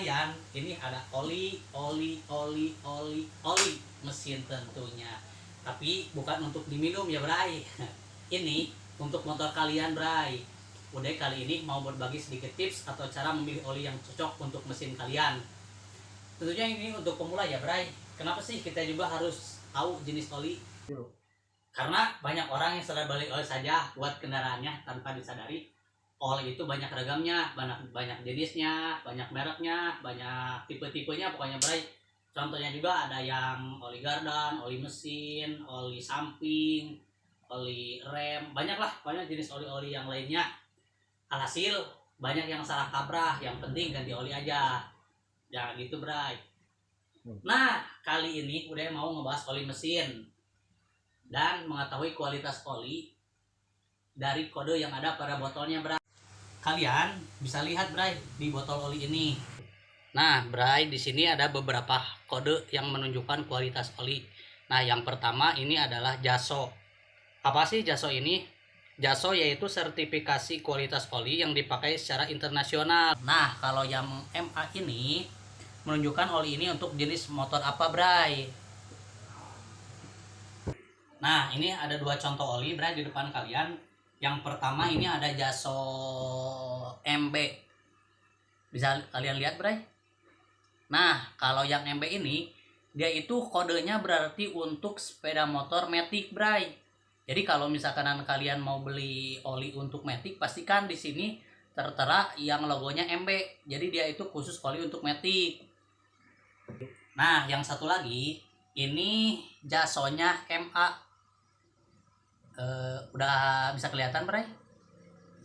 kalian, ini ada oli mesin tentunya. Tapi bukan untuk diminum ya Bray. Ini untuk motor kalian Bray. Udah kali ini mau berbagi sedikit tips atau cara memilih oli yang cocok untuk mesin kalian. Tentunya ini untuk pemula ya Bray. Kenapa sih kita juga harus tahu jenis oli? Karena banyak orang yang sadar balik oli saja buat kendaraannya tanpa disadari oli itu banyak ragamnya, banyak jenisnya, banyak mereknya, banyak tipe-tipenya pokoknya Bray. Contohnya juga ada yang oli gardan, oli mesin, oli samping, oli rem, banyak jenis oli-oli yang lainnya. Alhasil banyak yang salah kaprah, yang penting ganti oli aja. Jangan gitu Bray. Nah, kali ini udah mau ngebahas oli mesin dan mengetahui kualitas oli dari kode yang ada pada botolnya Bray. Kalian bisa lihat Bray di botol oli ini. Nah, Bray, di sini ada beberapa kode yang menunjukkan kualitas oli. Nah, yang pertama ini adalah JASO. Apa sih JASO ini? JASO yaitu sertifikasi kualitas oli yang dipakai secara internasional. Nah, kalau yang MA ini menunjukkan oli ini untuk jenis motor apa, Bray? Nah, ini ada dua contoh oli, Bray, di depan kalian. Yang pertama ini ada JASO MB. Bisa kalian lihat, Bray? Nah, kalau yang MB ini, dia itu kodenya berarti untuk sepeda motor Matic, Bray. Jadi kalau misalkan kalian mau beli oli untuk Matic, pastikan di sini tertera yang logonya MB. Jadi dia itu khusus oli untuk Matic. Nah, yang satu lagi, ini JASO-nya MA. Udah bisa kelihatan Bray?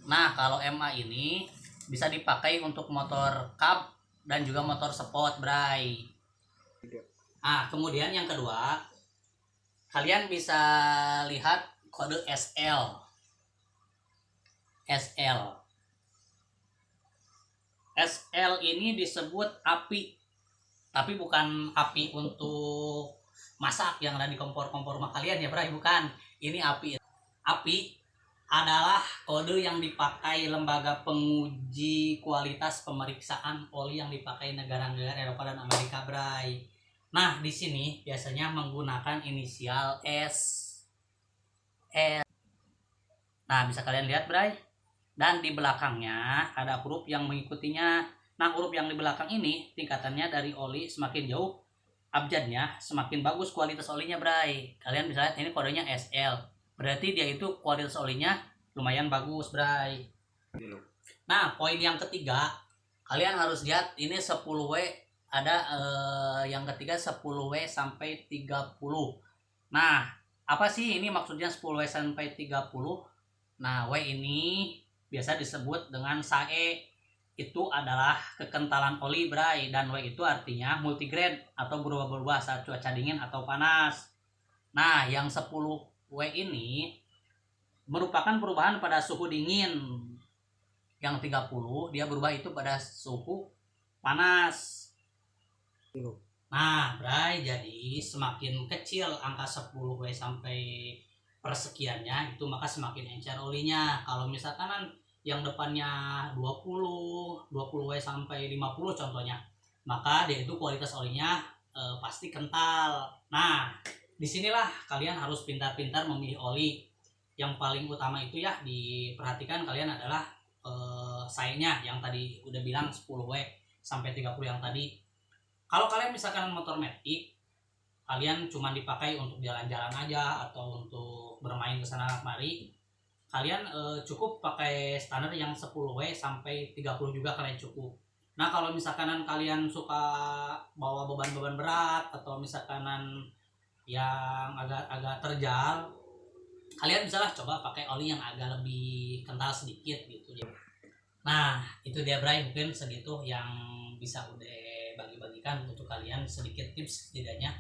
Nah, kalau MA ini bisa dipakai untuk motor cab dan juga motor sport Bray. Nah, kemudian yang kedua, kalian bisa lihat kode SL. SL ini disebut api, tapi bukan api untuk masak yang ada di kompor-kompor rumah kalian ya Bray, bukan. Ini api. Api adalah kode yang dipakai lembaga penguji kualitas pemeriksaan oli yang dipakai negara-negara Eropa dan Amerika, Bray. Nah, di sini biasanya menggunakan inisial S. Nah, bisa kalian lihat, Bray. Dan di belakangnya ada huruf yang mengikutinya. Nah, huruf yang di belakang ini tingkatannya dari oli semakin jauh abjadnya, semakin bagus kualitas olinya, Bray. Kalian bisa lihat ini kodenya SL. Berarti dia itu kualitas olinya lumayan bagus, Bray. Nah, poin yang ketiga, kalian harus lihat ini 10W, ada yang ketiga 10W sampai 30. Nah, apa sih ini maksudnya 10W sampai 30? Nah, W ini biasa disebut dengan SAE. Itu adalah kekentalan oli, Bray, dan W itu artinya multigrade atau berubah-ubah saat cuaca dingin atau panas. Nah, yang 10W ini merupakan perubahan pada suhu dingin. Yang 30 dia berubah itu pada suhu panas. Nah, Bray, jadi semakin kecil angka 10W sampai persekiannya itu maka semakin encer olinya. Kalau misalkan yang depannya 20W sampai 50 contohnya, maka dia itu kualitas olinya pasti kental. Nah, disinilah kalian harus pintar-pintar memilih oli. Yang paling utama itu ya diperhatikan kalian adalah SAE-nya yang tadi udah bilang 10W sampai 30 yang tadi. Kalau kalian misalkan motor Matic, kalian cuma dipakai untuk jalan-jalan aja atau untuk bermain ke sana kemari, kalian cukup pakai standar yang 10W sampai 30 juga kalian cukup. Nah, kalau misalkan kalian suka bawa beban-beban berat atau misalkan yang agak terjal, kalian bisalah coba pakai oli yang agak lebih kental sedikit gitu ya. Nah, itu dia Bray, mungkin segitu yang bisa udah bagi-bagikan untuk kalian, sedikit tips setidaknya.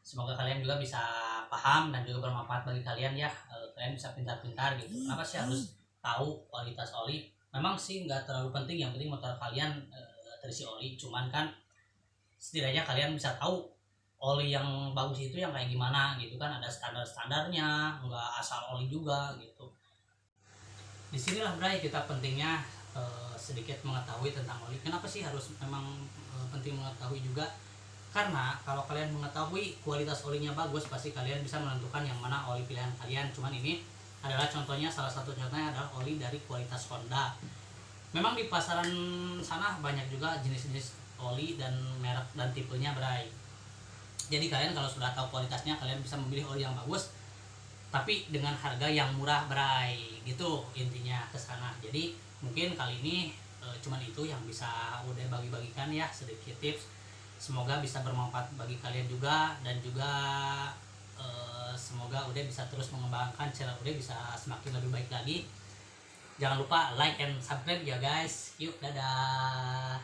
Semoga kalian juga bisa paham dan juga bermanfaat bagi kalian ya. Kalian bisa pintar-pintar gitu. Kenapa sih harus tahu kualitas oli? Memang sih nggak terlalu penting, yang penting motor kalian terisi oli. Cuman kan setidaknya kalian bisa tahu oli yang bagus itu yang kayak gimana gitu kan, ada standar-standarnya, nggak asal oli juga gitu. Disinilah Bray kita pentingnya sedikit mengetahui tentang oli. Kenapa sih harus memang penting mengetahui juga? Karena kalau kalian mengetahui kualitas olinya bagus, pasti kalian bisa menentukan yang mana oli pilihan kalian. Cuman ini adalah contohnya, salah satu contohnya adalah oli dari kualitas Honda. Memang di pasaran sana banyak juga jenis-jenis oli dan merek dan tipenya, Bray. Jadi kalian kalau sudah tahu kualitasnya, kalian bisa memilih oli yang bagus tapi dengan harga yang murah, Bray. Gitu intinya ke sana. Jadi mungkin kali ini cuman itu yang bisa udah bagi-bagikan ya, sedikit tips. Semoga bisa bermanfaat bagi kalian juga, dan juga semoga udah bisa terus mengembangkan channel udah bisa semakin lebih baik lagi. Jangan lupa like and subscribe ya guys. Yuk, dadah.